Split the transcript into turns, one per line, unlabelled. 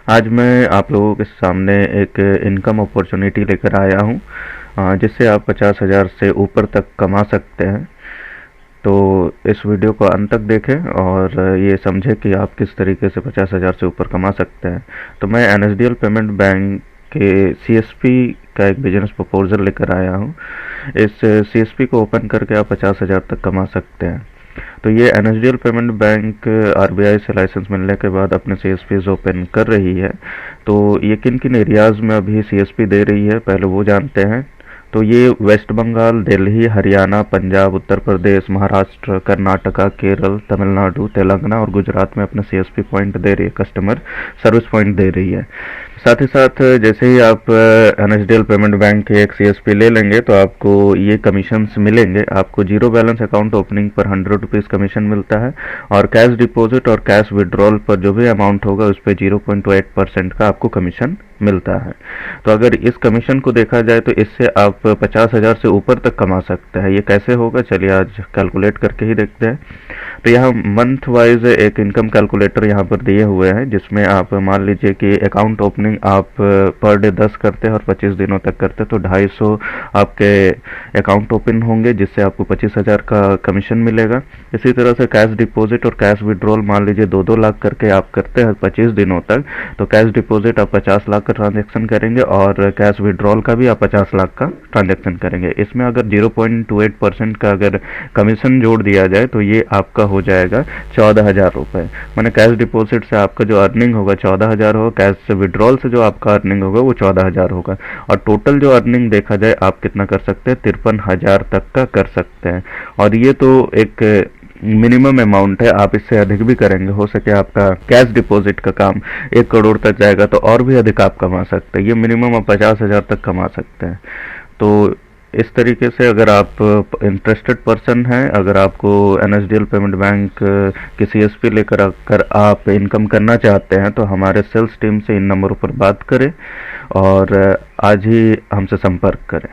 आज मैं आप लोगों के सामने एक इनकम अपॉर्चुनिटी लेकर आया हूँ जिससे आप 50,000 से ऊपर तक कमा सकते हैं। तो इस वीडियो को अंत तक देखें और ये समझें कि आप किस तरीके से 50,000 से ऊपर कमा सकते हैं। तो मैं एनएसडीएल पेमेंट बैंक के सीएसपी का एक बिजनेस प्रपोजल लेकर आया हूँ। इस सीएसपी को ओपन करके आप 50,000 तक कमा सकते हैं। तो ये एनएसडीएल पेमेंट बैंक आरबीआई से लाइसेंस मिलने के बाद अपने सीएसपीज ओपन कर रही है। तो ये किन किन एरियाज़ में अभी सीएसपी दे रही है, पहले वो जानते हैं। तो ये वेस्ट बंगाल, दिल्ली, हरियाणा, पंजाब, उत्तर प्रदेश, महाराष्ट्र, कर्नाटका, केरल, तमिलनाडु, तेलंगाना और गुजरात में अपना सीएसपी पॉइंट दे रही है, कस्टमर सर्विस पॉइंट दे रही है। साथ ही साथ जैसे ही आप एनएसडीएल पेमेंट बैंक के एक सीएसपी ले लेंगे तो आपको ये कमीशंस मिलेंगे। आपको जीरो बैलेंस अकाउंट ओपनिंग पर 100 रुपीज़ कमीशन मिलता है और कैश डिपॉजिट और कैश विड्रॉल पर जो भी अमाउंट होगा उस पर 0.28% का आपको कमीशन मिलता है। तो अगर इस कमीशन को देखा जाए तो इससे आप 50,000 से ऊपर तक कमा सकते हैं। ये कैसे होगा, चलिए आज कैलकुलेट करके ही देखते हैं। तो यहाँ मंथ वाइज एक इनकम कैलकुलेटर यहाँ पर दिए हुए हैं, जिसमें आप मान लीजिए कि अकाउंट ओपनिंग आप पर डे 10 करते हैं और 25 दिनों तक करते हैं तो 250 आपके अकाउंट ओपन होंगे, जिससे आपको 25,000 का कमीशन मिलेगा। इसी तरह से कैश डिपॉजिट और कैश विड्रॉल मान लीजिए 2-2 लाख करके आप करते हैं 25 दिनों तक, तो कैश डिपॉजिट आप 50 लाख का ट्रांजेक्शन करेंगे और कैश विड्रॉल का भी आप 50 लाख का ट्रांजेक्शन करेंगे। इसमें अगर 0.28% का अगर कमीशन जोड़ दिया जाए तो ये आपका हो जाएगा 14,000 रुपये। मैंने कैश डिपॉजिट से आपका जो अर्निंग होगा 14,000 होगा, कैश विड्रॉल से जो आपका अर्निंग होगा वो 14,000 होगा, और टोटल जो अर्निंग देखा जाए आप कितना कर सकते हैं, 53,000 तक का कर सकते हैं। और ये तो एक मिनिमम अमाउंट है, आप इससे अधिक भी करेंगे, हो सके आपका कैश डिपॉजिट का काम 1 करोड़ तक जाएगा तो और भी अधिक आप कमा सकते हैं। ये मिनिमम आप 50,000 तक कमा सकते हैं। तो इस तरीके से अगर आप इंटरेस्टेड पर्सन हैं, अगर आपको एनएसडीएल पेमेंट बैंक की सीएसपी लेकर अगर आप इनकम करना चाहते हैं तो हमारे सेल्स टीम से इन नंबरों पर बात करें और आज ही हमसे संपर्क करें।